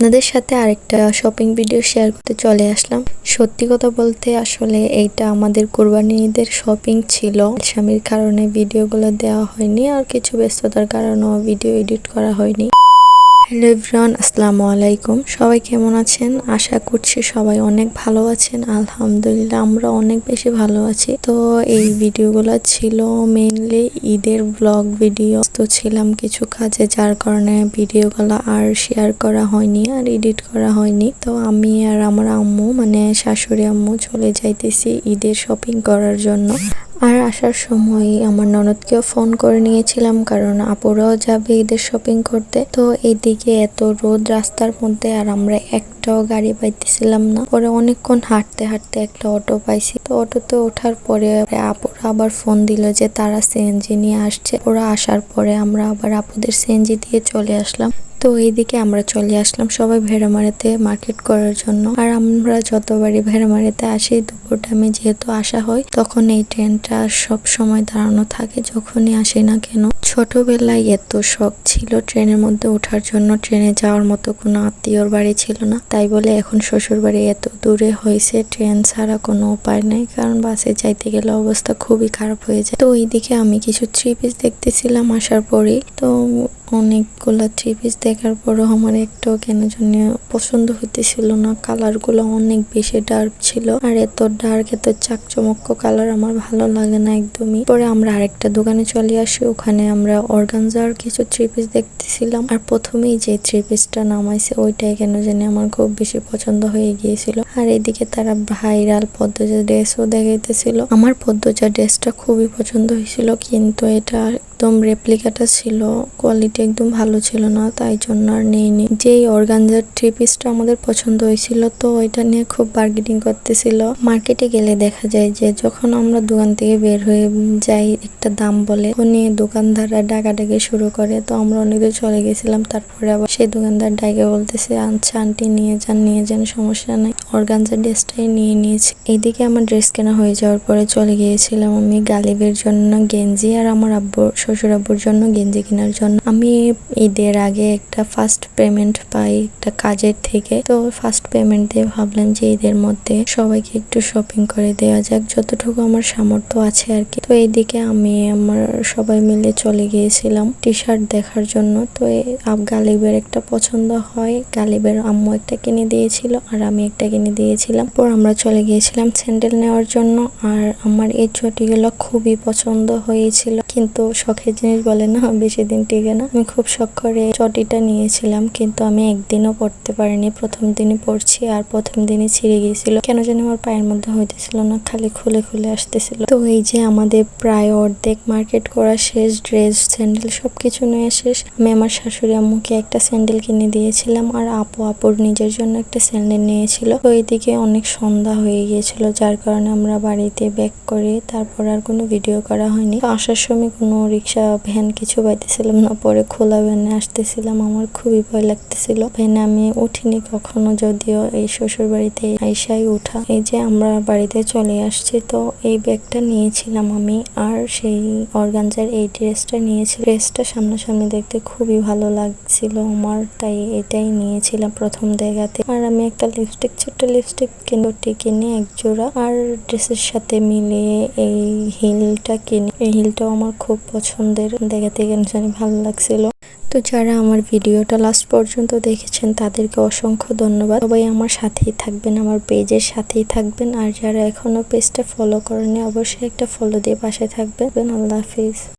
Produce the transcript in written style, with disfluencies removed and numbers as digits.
আপনাদের সাথে আরেকটা শপিং ভিডিও শেয়ার করতে চলে আসলাম। সত্যি কথা বলতে আসলে এইটা আমাদের কোরবানি ঈদের শপিং ছিল। স্বামীর কারণে ভিডিওগুলো দেওয়া হয়নি, আর কিছু ব্যস্ততার কারণেও ভিডিও এডিট করা হয়নি। হ্যালো এভরিওয়ান, আসসালামু আলাইকুম। সবাই কেমন আছেন? আশা করছি সবাই অনেক ভালো আছেন। আলহামদুলিল্লাহ আমরা অনেক বেশি ভালো আছি। তো এই ভিডিওগুলো ছিল মেইনলি ঈদের ব্লগ ভিডিও। তো ছিলাম কিছু কাজে, যার কারণে ভিডিওগুলো আর শেয়ার করা হয়নি আর এডিট করা হয়নি। তো আমি আর আমার আম্মু মানে শাশুড়ি আম্মু চলে যাইতেছি ঈদের শপিং করার জন্য। আর আসার সময় আমার ননদকেও ফোন করে নিয়েছিলাম, কারণ আপুরাও যাবে ঈদের শপিং করতে। তো এইদিকে এত রোদ রাস্তার মধ্যে, আর আমরা একটাও গাড়ি পাইতেছিলাম না। পরে অনেকক্ষণ হাঁটতে হাঁটতে একটা অটো পাইছি। তো অটোতে ওঠার পরে আপুরা আবার ফোন দিল যে তারা সিএনজি নিয়ে আসছে। ওরা আসার পরে আমরা আবার আপুদের সিএনজি দিয়ে চলে আসলাম। তো এইদিকে আমরা চলে আসলাম সবাই ভেড়ামারাতে মার্কেট করার জন্য। আর আমরা যতবারই ভেড়ামারাতে আসি দুপুর টাইমে যেহেতু আসা হয়, তখন এই ট্রেনটা সব সময় দাঁড়ানো থাকে যখনই আসে না কেন। ছোটবেলায় এত শখ ছিল ট্রেনের মধ্যে ওঠার জন্য, ট্রেনে যাওয়ার মতো কোনো আত্মীয়র বাড়ি ছিল না, তাই বলে এখন শ্বশুর বাড়ি এত দূরে হয়েছে, ট্রেন ছাড়া কোনো উপায় নেই, কারণ বাসে যাইতে গেলে অবস্থা খুবই খারাপ হয়ে যায়। তো এইদিকে আমি কিছু থ্রি পিস দেখতেছিলাম আসার পরেই। তো অনেকগুলা থ্রি পিস দেখার পরও আমার একটাও কেন জানি পছন্দ হইতেছিল না। কালার গুলো অনেক বেশি ডার্ক ছিল, আর এত ডার্ক এত চাকচমক্য কালার আমার ভালো লাগে না একদমই। পরে আমরা আরেকটা দোকানে চলে আসি, ওখানে আমরা অর্গানজার কিছু থ্রি পিস দেখতেছিলাম। আর প্রথমেই যে থ্রি পিসটা নামাইছে ওইটাই কেন জানি আমার খুব বেশি পছন্দ হয়ে গিয়েছিল। আর এদিকে তারা ভাইরাল পদ্মজা ড্রেসও দেখাইতেছিল। আমার পদ্মজা ড্রেসটা খুবই পছন্দ হয়েছিল, কিন্তু এটা একদম রেপ্লিকাটা ছিল, কোয়ালিটি একদম ভালো ছিল না, তাই জন্য আর নেইনি। যেই অর্গানজার থ্রি পিসটা আমাদের পছন্দ হয়েছিল, তো ওইটা নিয়ে খুব বার্গেনিং করতেছিল। মার্কেটে গেলে দেখা যায় যে যখন আমরা দোকান থেকে বের হয়ে যাই একটা দাম বলে, উনি দোকানদাররা ডাকাডাকি শুরু করে। তো আমরা অনেক দূর চলে গেছিলাম, তারপরে আবার সেই দোকানদার ডাইকে বলতেছে আচ্ছা আন্টি নিয়ে যান সমস্যা নাই। অর্গানজার ড্রেসটাই নিয়ে নিয়েছি। এইদিকে আমার ড্রেস কেনা হয়ে যাওয়ার পরে চলে গিয়েছিলাম আমি গালিবের জন্য গেঞ্জি, আর আমার শ্বশুর আব্বুর জন্য গেঞ্জি কেনার জন্য। আমি ঈদের আগে একটা ফার্স্ট পেমেন্ট পাই একটা কাজের থেকে। তো ফার্স্ট পেমেন্ট দিয়ে ভাবলাম যে ঈদের মধ্যে সবাইকে একটু শপিং করে দেওয়া যাক, যতটুকু আমার সামর্থ্য আছে আর কি। তো এইদিকে আমি আমার সবাই মিলে চলে গিয়েছিলাম টি শার্ট দেখার জন্য। তো গালিবের একটা পছন্দ হয়, গালিবের আম্মু একটা কিনে দিয়েছিল আর আমি একটা কিনে দিয়েছিলাম। পর আমরা চলে গিয়েছিলাম স্যান্ডেল নেওয়ার জন্য। আর আমার এই চটিগুলো খুবই পছন্দ হয়েছিল, কিন্তু শখের জিনিস বলে না, বেশি দিন টিকে না। আমি খুব শখ করে চটিটা নিয়েছিলাম, কিন্তু আমি একদিনও পরতে পারিনি। প্রথম দিনই পরছি আর প্রথম দিনই ছিঁড়ে গিয়েছিল, কেন জানি আমার পায়ের মধ্যে হইতেছিল না, খালি খুলে খুলে আসতেছিল। তো এই যে আমাদের প্রায় অর্ধেক মার্কেট করা শেষ, ড্রেস স্যান্ডেল সবকিছু নিয়ে শেষ। আমি আমার শাশুড়ি আম্মুকে একটা স্যান্ডেল কিনে দিয়েছিলাম, আর আপুর নিজের জন্য একটা স্যান্ডেল নিয়েছিল। তো এইদিকে অনেক সন্ধ্যা হয়ে গিয়েছিল, যার কারণে আমরা বাড়িতে ব্যাক করে তারপর আর কোনো ভিডিও করা হয়নি। আসার সময় কোনো রিক্সা ভ্যান কিছু পাইতেছিলাম না, পরে খোলা ভ্যানে আসতেছিলাম। আমার খুবই ভয় লাগতেছিল, ভ্যানে আমি উঠিনি কখনো, যদিও এই শ্বশুর বাড়িতে আইসাই উঠা। এই যে আমরা বাড়িতে চলে আসছি। তো এই ব্যাগটা নিয়েছিলাম আমি, আর সেই অর্গানজার এই ড্রেসটা নিয়েছিলাম। ড্রেসটা সামনাসামনি দেখতে খুবই ভালো লাগছিল আমার, তাই এটাই নিয়েছিলাম প্রথম দেখাতে। আর আমি একটা লিপস্টিক, ছোট্ট লিপস্টিক কিনে এক জোড়া, আর ড্রেসের সাথে মিলিয়ে এই হিলটা কিনে। এই হিলটাও আমার খুব পছন্দের, দেখাতে কেন জানি ভালো লাগছিল। তো যারা আমার ভিডিওটা লাস্ট পর্যন্ত দেখেছেন তাদেরকে অসংখ্য ধন্যবাদ। সবাই আমার সাথেই থাকবেন, আমার পেজের সাথেই থাকবেন। আর যারা এখনো পেজটা ফলো করেনি অবশ্যই একটা ফলো দিয়ে পাশে থাকবেন। আল্লাহ হাফিজ।